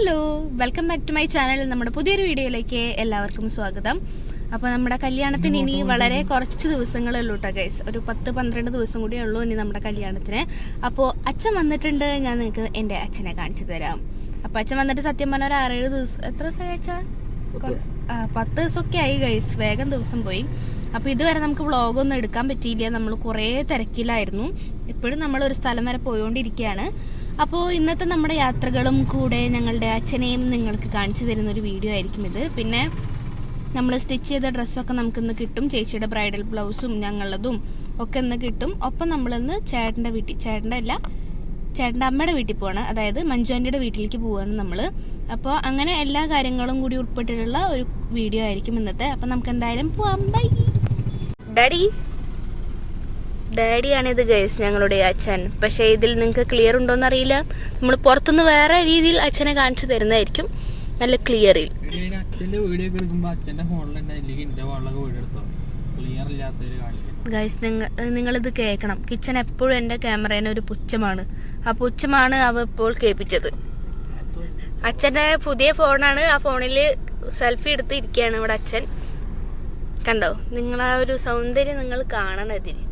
Hello, welcome back to my channel. നമ്മുടെ പുതിയൊരു വീഡിയോയിലേക്ക് എല്ലാവർക്കും സ്വാഗതം. അപ്പോൾ നമ്മുടെ കല്യാണത്തിന് ഇനി വളരെ കുറച്ച് ദിവസങ്ങളേ ഉള്ളൂ കേട്ടോ ഗൈസ്. ഒരു 10-12 ദിവസം കൂടിയേ ഉള്ളൂ ഇനി നമ്മുടെ കല്യാണത്തിന്. അപ്പോൾ അച്ഛൻ വന്നിട്ടുണ്ട്. ഞാൻ നിങ്ങൾക്ക് എൻ്റെ അച്ഛനെ കാണിച്ചു തരാം. അപ്പോൾ അച്ഛൻ വന്നിട്ട് സത്യം പറഞ്ഞാൽ ഒരു 6-7 ദിവസം, എത്ര ദിവസമായി അച്ഛാ? 10 ദിവസമൊക്കെ ആയി ഗൈസ്. വേഗം ദിവസം പോയി. അപ്പോൾ ഇതുവരെ നമുക്ക് വ്ളോഗൊന്നും എടുക്കാൻ പറ്റിയില്ല. നമ്മൾ കുറേ തിരക്കിലായിരുന്നു. ഇപ്പോഴും നമ്മളൊരു സ്ഥലം വരെ പോയോണ്ടിരിക്കുകയാണ്. അപ്പോൾ ഇന്നത്തെ നമ്മുടെ യാത്രകളും കൂടെ ഞങ്ങളുടെ അച്ഛനെയും നിങ്ങൾക്ക് കാണിച്ചു തരുന്നൊരു വീഡിയോ ആയിരിക്കും ഇത്. പിന്നെ നമ്മൾ സ്റ്റിച്ച് ചെയ്ത ഡ്രസ്സൊക്കെ നമുക്കിന്ന് കിട്ടും. ചേച്ചിയുടെ ബ്രൈഡൽ ബ്ലൗസും ഞങ്ങളതും ഒക്കെ ഇന്ന് കിട്ടും. ഒപ്പം നമ്മളിന്ന് ചേട്ടൻ്റെ അമ്മയുടെ വീട്ടിൽ പോവാണ്. അതായത് മഞ്ജു ആൻ്റിയുടെ വീട്ടിലേക്ക് പോവാണ് നമ്മൾ. അപ്പോൾ അങ്ങനെ എല്ലാ കാര്യങ്ങളും കൂടി ഉൾപ്പെട്ടിട്ടുള്ള ഒരു വീഡിയോ ആയിരിക്കും ഇന്നത്തെ. അപ്പോൾ നമുക്ക് എന്തായാലും പോവാം. ബൈ. ഡാഡിയാണിത് ഗൈസ്, ഞങ്ങളുടെ അച്ഛൻ. പക്ഷേ ഇതിൽ നിങ്ങൾക്ക് ക്ലിയർ ഉണ്ടോയെന്ന് അറിയില്ല. നമ്മൾ പുറത്തുനിന്ന് വേറെ രീതിയിൽ അച്ഛനെ കാണിച്ചു തരുന്നതായിരിക്കും, നല്ല ക്ലിയറിൽ. ഗൈസ് നിങ്ങളിത് കേൾക്കണം. കിച്ചൻ എപ്പോഴും എൻ്റെ ക്യാമറേനെ ഒരു പുച്ഛമാണ്. ആ പുച്ഛമാണ് അവ ഇപ്പോൾ കേൾപ്പിച്ചത്. അച്ഛൻ്റെ പുതിയ ഫോണാണ്. ആ ഫോണിൽ സെൽഫി എടുത്ത് ഇരിക്കുകയാണ് ഇവിടെ അച്ഛൻ. കണ്ടോ, നിങ്ങളാ ഒരു സൗന്ദര്യം നിങ്ങൾ കാണണം ഇതിന്.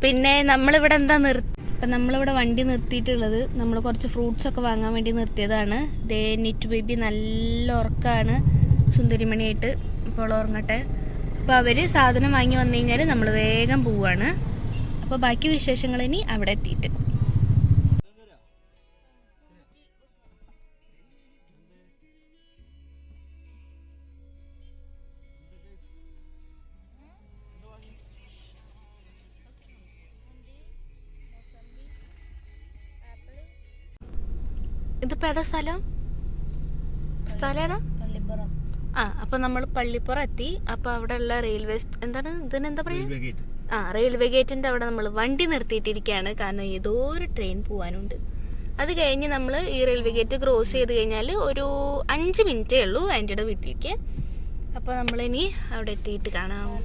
പിന്നെ നമ്മളിവിടെ നമ്മളിവിടെ വണ്ടി നിർത്തിയിട്ടുള്ളത് നമ്മൾ കുറച്ച് ഫ്രൂട്ട്സ് ഒക്കെ വാങ്ങാൻ വേണ്ടി നിർത്തിയതാണ്. ദേ നിറ്റ് ബേബി നല്ല ഉറക്കമാണ്, സുന്ദരിമണിയായിട്ട്. ഇപ്പോൾ ഉറങ്ങട്ടെ. അപ്പോൾ അവർ സാധനം വാങ്ങി വന്നു കഴിഞ്ഞാൽ നമ്മൾ വേഗം പോവാണ്. അപ്പോൾ ബാക്കി വിശേഷങ്ങൾ ഇനി അവിടെ എത്തിയിട്ട്. ഇതിപ്പോ ഏതാ സ്ഥലം ഏതാ? അപ്പൊ നമ്മൾ പള്ളിപ്പുറം എത്തി. അപ്പൊ അവിടെ ഉള്ള റെയിൽവേ ഇതിനെന്താ പറയാ, റെയിൽവേ ഗേറ്റിന്റെ അവിടെ നമ്മൾ വണ്ടി നിർത്തിയിട്ടിരിക്കുകയാണ്. കാരണം ഏതോ ഒരു ട്രെയിൻ പോവാനുണ്ട്. അത് കഴിഞ്ഞ് നമ്മൾ ഈ റെയിൽവേ ഗേറ്റ് ക്രോസ് ചെയ്ത് കഴിഞ്ഞാൽ ഒരു 5 മിനിറ്റേ ഉള്ളൂ ആൻറ്റിയുടെ വീട്ടിലേക്ക്. അപ്പൊ നമ്മളിനി അവിടെ എത്തിയിട്ട് കാണാം.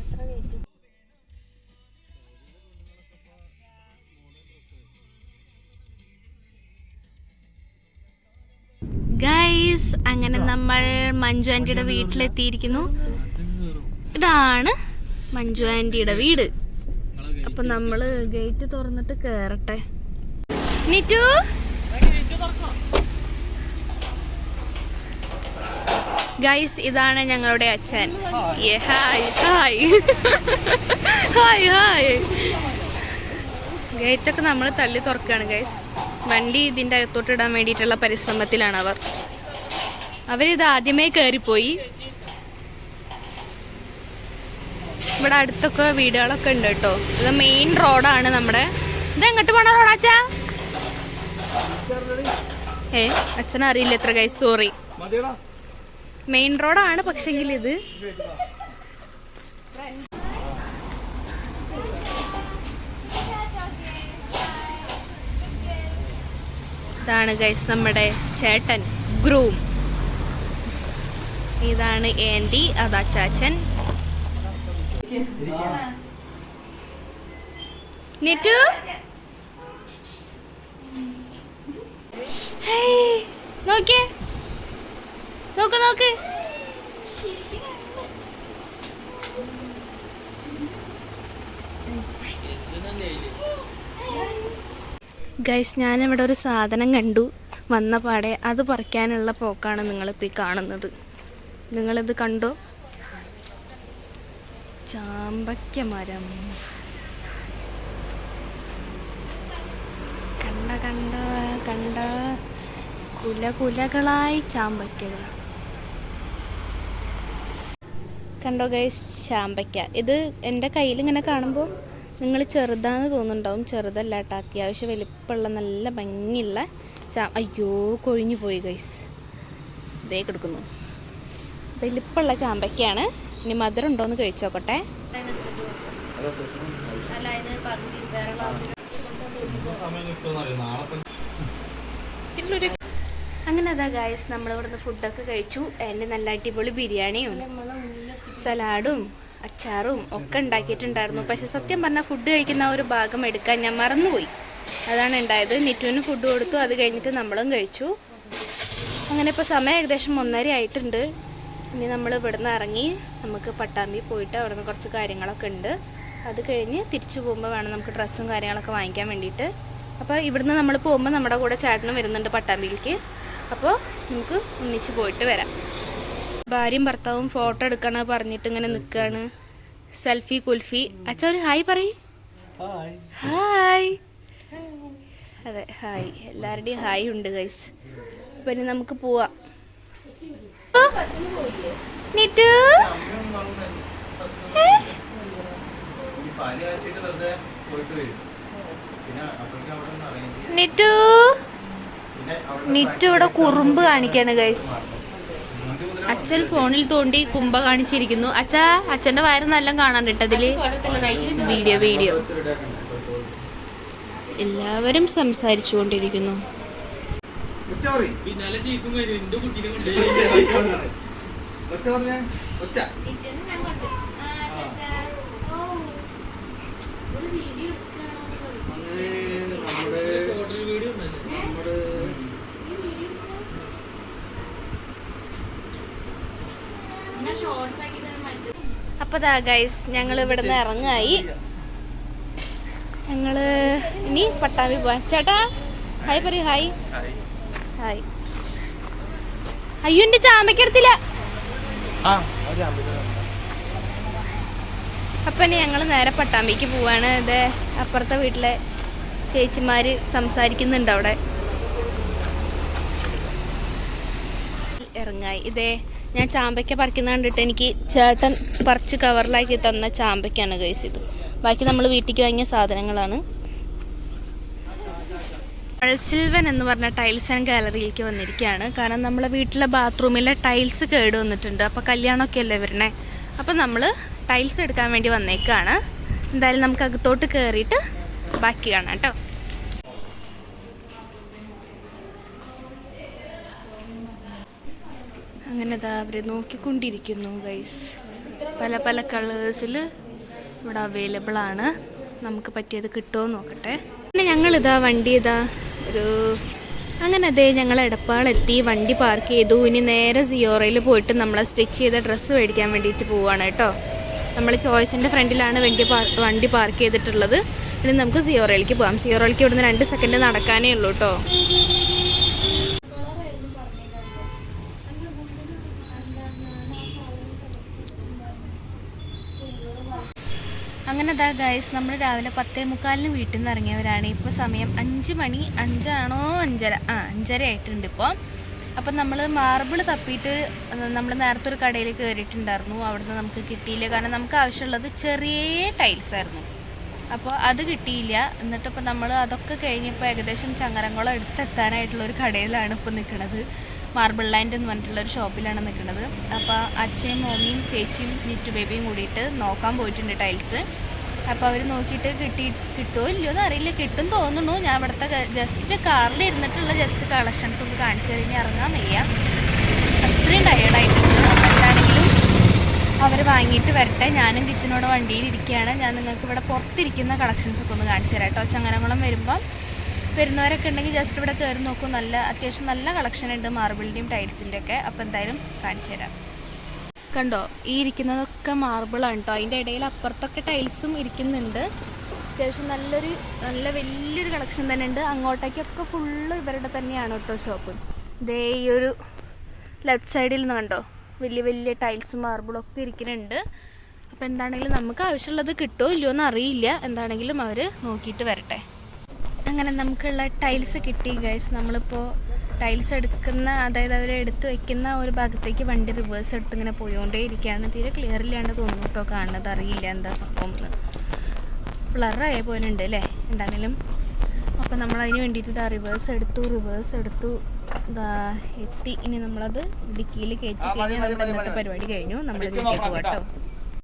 ഗൈസ്, അങ്ങനെ നമ്മൾ മഞ്ജു ആന്റിയുടെ വീട്ടിലെത്തിയിരിക്കുന്നു. ഇതാണ് മഞ്ജു ആന്റിയുടെ വീട്. അപ്പൊ നമ്മള് ഗേറ്റ് തുറന്നിട്ട് കേറട്ടെ. നിറ്റു, ഗൈസ് ഇതാണ് ഞങ്ങളുടെ അച്ഛൻ. Hi hi hi hi. ഗേറ്റൊക്കെ നമ്മൾ തള്ളി തുറക്കുകയാണ് ഗൈസ്. വണ്ടി ഇതിൻ്റെ അകത്തോട്ട് ഇടാൻ വേണ്ടിയിട്ടുള്ള പരിശ്രമത്തിലാണ് അവരിത് ആദ്യമേ കയറിപ്പോയി. ഇവിടെ അടുത്തൊക്കെ വീടുകളൊക്കെ ഉണ്ട് കേട്ടോ. ഇത് മെയിൻ റോഡാണ് നമ്മുടെ. ഇത് എങ്ങോട്ട് പോണ റോഡാച്ചാ? അച്ഛനറിയില്ല എത്ര ഗൈസ്, സോറി. മെയിൻ റോഡാണ്, പക്ഷെങ്കിൽ ഇത് ഇതാണ് ഗൈസ് നമ്മുടെ ചേട്ടൻ, ഗ്രൂം. ഇതാണ് ആൻറ്റി, അതാ ചാച്ചൻ. നിറ്റു, നോക്കിയേ, നോക്ക്. ഗൈസ്, ഞാനിവിടെ ഒരു സാധനം കണ്ടു വന്ന പാടെ. അത് പറിക്കാനുള്ള പോക്കാണ് നിങ്ങളിപ്പോൾ ഈ കാണുന്നത്. നിങ്ങളിത് കണ്ടോ? ചാമ്പയ്ക്ക മരം. കണ്ട കുലകളായി ചാമ്പയ്ക്കകൾ. കണ്ടോ ഗൈസ്, ചാമ്പയ്ക്ക. ഇത് എൻ്റെ കയ്യിൽ ഇങ്ങനെ കാണുമ്പോൾ നിങ്ങൾ ചെറുതാന്ന് തോന്നുന്നുണ്ടാവും. ചെറുതല്ല കേട്ടോ, അത്യാവശ്യം വലിപ്പമുള്ള നല്ല ഭംഗിയുള്ള അയ്യോ കൊഴിഞ്ഞു പോയി ഗൈസ്. ഇതേ കിടക്കുന്നു. വലിപ്പമുള്ള ചാമ്പയ്ക്കാണ്. ഇനി മധുരം ഉണ്ടോയെന്ന് കഴിച്ചു നോക്കട്ടെ. അങ്ങനെ അതാ ഗൈസ്, നമ്മളിവിടുന്ന് ഫുഡൊക്കെ കഴിച്ചു. എൻ്റെ നല്ല അടിപൊളി ബിരിയാണിയും സലാഡും അച്ചാറും ഒക്കെ ഉണ്ടാക്കിയിട്ടുണ്ടായിരുന്നു. പക്ഷെ സത്യം പറഞ്ഞാൽ ഫുഡ് കഴിക്കുന്ന ഒരു ഭാഗം എടുക്കാൻ ഞാൻ മറന്നുപോയി. അതാണ് ഉണ്ടായത്. നിറ്റുവിന് ഫുഡ് കൊടുത്തു. അത് കഴിഞ്ഞിട്ട് നമ്മളും കഴിച്ചു. അങ്ങനെ ഇപ്പോൾ സമയം ഏകദേശം 1:30 ആയിട്ടുണ്ട്. ഇനി നമ്മൾ ഇവിടുന്ന് ഇറങ്ങി നമുക്ക് പട്ടാമ്പി പോയിട്ട് അവിടെ നിന്ന് കുറച്ച് കാര്യങ്ങളൊക്കെ ഉണ്ട്. അത് കഴിഞ്ഞ് തിരിച്ചു പോകുമ്പോൾ വേണം നമുക്ക് ഡ്രസ്സും കാര്യങ്ങളൊക്കെ വാങ്ങിക്കാൻ വേണ്ടിയിട്ട്. അപ്പോൾ ഇവിടുന്ന് നമ്മൾ പോകുമ്പോൾ നമ്മുടെ കൂടെ ചേട്ടനും വരുന്നുണ്ട് പട്ടാമ്പിയിലേക്ക്. അപ്പോൾ നമുക്ക് ഒന്നിച്ച് പോയിട്ട് വരാം. ഭാര്യയും ഭർത്താവും ഫോട്ടോ എടുക്കണം പറഞ്ഞിട്ട് ഇങ്ങനെ നിൽക്കുകയാണ്. സെൽഫി കുൽഫി. അച്ഛാ ഒരു ഹായ് പറയ്. ഹായ്. അതെ ഹായ്, എല്ലാവരുടെയും ഹായ് ഉണ്ട് ഗൈസ്. അപ്പം ഇനി നമുക്ക് പോവാം. നിറ്റു നിറ്റു നിറ്റു ഇവിടെ കുറുമ്പ് കാണിക്കാണ് ഗൈസ്. അച്ഛൻ ഫോണിൽ തോണ്ടി കുമ്പ കാണിച്ചിരിക്കുന്നു. അച്ഛൻ്റെ വയറ് നല്ല കാണാൻ ഇട്ടതില് വീഡിയോ എല്ലാവരും സംസാരിച്ചുകൊണ്ടിരിക്കുന്നു. അപ്പോൾ ദാ ഗൈസ് ഞങ്ങൾ ഇവിടുന്ന് ഇറങ്ങായി. ഞങ്ങള് ഇനി പട്ടാമ്പി പോവാൻ. ചേട്ടാ ഹായ് പറയൂ. Hi hi. അയ്യോ എൻ്റെ ചാമ്പയ്ക്കെടുത്തില്ല. അപ്പം ഇനി ഞങ്ങൾ നേരെ പട്ടാമ്പിക്ക് പോവാണ്. ഇത് അപ്പുറത്തെ വീട്ടിലെ ചേച്ചിമാര് സംസാരിക്കുന്നുണ്ട് അവിടെ. ഇറങ്ങായി. ഇതേ ഞാൻ ചാമ്പയ്ക്ക പറിക്കുന്ന കണ്ടിട്ട് എനിക്ക് ചേട്ടൻ പറിച്ച് കവറിലാക്കി തന്ന ചാമ്പയ്ക്കാണ് ഗൈസ് ഇത്. ബാക്കി നമ്മൾ വീട്ടിലേക്ക് വാങ്ങിയ സാധനങ്ങളാണ്. സിൽവൻ എന്ന് പറഞ്ഞ ടൈൽസ് ആൻഡ് ഗാലറിയിലേക്ക് വന്നിരിക്കുകയാണ്. കാരണം നമ്മളെ വീട്ടിലെ ബാത്റൂമിലെ ടൈൽസ് കേട് വന്നിട്ടുണ്ട്. അപ്പോൾ കല്യാണമൊക്കെ അല്ലേ വരണേ. അപ്പോൾ നമ്മൾ ടൈൽസ് എടുക്കാൻ വേണ്ടി വന്നേക്കാണ്. എന്തായാലും നമുക്ക് അകത്തോട്ട് കയറിയിട്ട് ബാക്കി കാണാം കേട്ടോ. അങ്ങനെ ഇതാ അവരെ നോക്കിക്കൊണ്ടിരിക്കുന്നു ഗൈസ്. പല പല കളേഴ്സിൽ ഇവിടെ അവൈലബിൾ ആണ്. നമുക്ക് പറ്റിയത് കിട്ടുമോ നോക്കട്ടെ. പിന്നെ ഞങ്ങളിതാ വണ്ടി അങ്ങനെ അതേ ഞങ്ങൾ എടപ്പാളെത്തി. വണ്ടി പാർക്ക് ചെയ്തു. ഇനി നേരെ സിയോറയിൽ പോയിട്ട് നമ്മളെ സ്റ്റിച്ച് ചെയ്ത ഡ്രസ്സ് മേടിക്കാൻ വേണ്ടിയിട്ട് പോവാണ് കേട്ടോ. നമ്മൾ ചോയ്സിൻ്റെ ഫ്രണ്ടിലാണ് വണ്ടി പാർക്ക് ചെയ്തിട്ടുള്ളത്. ഇനി നമുക്ക് സിയോറയിലേക്ക് പോകാം. സിയോറയിലേക്ക് ഇവിടുന്ന് 2 സെക്കൻഡ് നടക്കാനേ ഉള്ളൂ കേട്ടോ. അങ്ങനെ ദാ ഗൈസ് നമ്മൾ രാവിലെ 10:45 വീട്ടിൽ നിന്ന് ഇറങ്ങിയവരാണ്. ഇപ്പോൾ സമയം 5 മണി 5 ആണോ 5:30 ആയിട്ടുണ്ട് ഇപ്പോൾ. അപ്പം നമ്മൾ മാർബിൾ തപ്പിയിട്ട് നമ്മൾ നേരത്തെ ഒരു കടയിൽ കയറിയിട്ടുണ്ടായിരുന്നു. അവിടുന്ന് നമുക്ക് കിട്ടിയില്ല. കാരണം നമുക്ക് ആവശ്യമുള്ളത് ചെറിയ ടൈൽസ് ആയിരുന്നു. അപ്പോൾ അത് കിട്ടിയില്ല. എന്നിട്ടിപ്പോൾ നമ്മൾ അതൊക്കെ കഴിഞ്ഞപ്പോൾ ഏകദേശം ചങ്ങരംകുളം അടുത്തെത്താനായിട്ടുള്ളൊരു കടയിലാണ് ഇപ്പോൾ നിൽക്കുന്നത്. മാർബിൾ ലാൻഡ് എന്ന് പറഞ്ഞിട്ടുള്ളൊരു ഷോപ്പിലാണ് നിൽക്കുന്നത്. അപ്പോൾ അച്ഛയും മോമിയും ചേച്ചിയും നിറ്റു ബേബിയും കൂടിയിട്ട് നോക്കാൻ പോയിട്ടുണ്ട് ടൈൽസ്. അപ്പോൾ അവർ നോക്കിയിട്ട് കിട്ടുമോ ഇല്ലയോ എന്ന് അറിയില്ല. കിട്ടും തോന്നുന്നു. ഞാൻ ഇവിടുത്തെ ജസ്റ്റ് കാറിൽ ഇരുന്നിട്ടുള്ള കളക്ഷൻസ് ഒന്ന് കാണിച്ചു കഴിഞ്ഞാൽ ഇറങ്ങാൻ വയ്യ. അത്രയും ടയേർഡായിട്ടുണ്ട്. അപ്പോൾ എന്താണെങ്കിലും അവർ വാങ്ങിയിട്ട് വരട്ടെ. ഞാനും കിച്ചനോട് വണ്ടിയിൽ ഇരിക്കുകയാണ്. ഞാൻ നിങ്ങൾക്ക് ഇവിടെ പുറത്തിരിക്കുന്ന കളക്ഷൻസൊക്കെ ഒന്ന് കാണിച്ചു തരാം കേട്ടോ. ചങ്ങരംകുളം വരുന്നവരൊക്കെ ഉണ്ടെങ്കിൽ ജസ്റ്റ് ഇവിടെ കയറി നോക്കും. അത്യാവശ്യം നല്ല കളക്ഷൻ ഉണ്ട് മാർബിളിൻ്റെയും ടൈൽസിൻ്റെ ഒക്കെ. അപ്പോൾ എന്തായാലും കാണിച്ചു തരാം. കണ്ടോ ഈ ഇരിക്കുന്നതൊക്കെ മാർബിളാണ് കേട്ടോ. അതിൻ്റെ ഇടയിൽ അപ്പുറത്തൊക്കെ ടൈൽസും ഇരിക്കുന്നുണ്ട്. അത്യാവശ്യം നല്ല വലിയൊരു കളക്ഷൻ തന്നെ ഉണ്ട്. അങ്ങോട്ടേക്കൊക്കെ ഫുള്ള് ഇവരുടെ തന്നെയാണ് കേട്ടോ ഷോപ്പ്. ദേ ഈ ഒരു ലെഫ്റ്റ് സൈഡിൽ നിന്ന് കണ്ടോ വലിയ ടൈൽസും മാർബിളും ഒക്കെ ഇരിക്കുന്നുണ്ട്. അപ്പോൾ എന്താണെങ്കിലും നമുക്ക് ആവശ്യമുള്ളത് കിട്ടുമോ ഇല്ലയോ എന്ന് അറിയില്ല. എന്താണെങ്കിലും അവർ നോക്കിയിട്ട് വരട്ടെ. അങ്ങനെ നമുക്കുള്ള ടൈൽസ് കിട്ടി ഗൈസ്. നമ്മളിപ്പോൾ ടൈൽസ് എടുക്കുന്ന, അതായത് അവർ എടുത്ത് വെക്കുന്ന ഒരു ഭാഗത്തേക്ക് വണ്ടി റിവേഴ്സ് എടുത്ത് ഇങ്ങനെ പോയിക്കൊണ്ടേ ഇരിക്കുകയാണ്. തീരെ ക്ലിയർ ഇല്ലാണ്ട് തോന്നുന്നു കേട്ടോ കാണുന്നത്. അറിയില്ല എന്താ സംഭവം എന്ന്. ബ്ലറായ പോലെ ഉണ്ട് അല്ലേ എന്താണെങ്കിലും. അപ്പോൾ നമ്മളതിന് വേണ്ടിയിട്ട് റിവേഴ്സ് എടുത്തു എത്തി. ഇനി നമ്മളത് ഡിക്കിയിൽ കയറ്റി കഴിഞ്ഞാൽ ഇന്നത്തെ പരിപാടി കഴിഞ്ഞു. നമ്മൾ വീട്ടിലേക്ക് പോകാം കേട്ടോ.